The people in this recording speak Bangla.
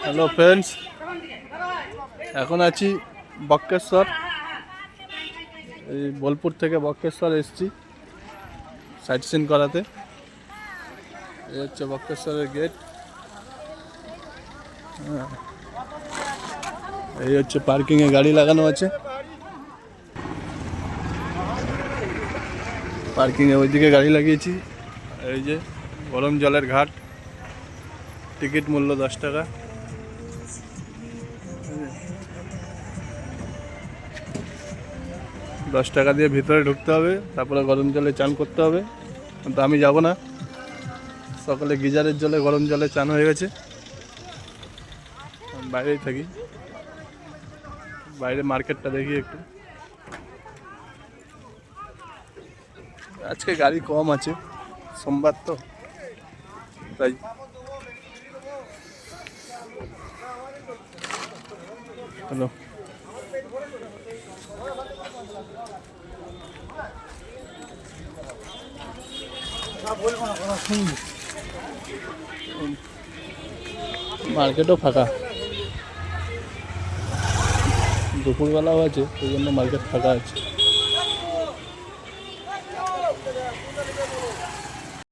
হ্যালো ফ্রেন্ডস, এখন আছি বক্রেশ্বর। এই বোলপুর থেকে বক্রেশ্বর এসেছি সাইট সিন করাতে। এই হচ্ছে বক্রেশ্বরের গেট। এই হচ্ছে পার্কিংয়ে গাড়ি লাগানো আছে। পার্কিংয়ে ওইদিকে গাড়ি লাগিয়েছি। এই যে গরম জলের ঘাট, টিকিট মূল্য 10 টাকা। 10 টাকা দিয়ে ভিতরে ঢুকতে হবে, তারপরে গরম জলে চান করতে হবে। কিন্তু আমি যাব না, সকালে গিজারের জলে গরম জলে চান হয়ে গেছে। বাইরেই থাকি, বাইরে মার্কেটটা দেখি একটু। আজকে গাড়ি কম আছে, সোমবার তো, তাই। হ্যালো, মার্কেটও ফাঁকা, দুপুরবেলাও আছে, সেই জন্য মার্কেট ফাঁকা আছে।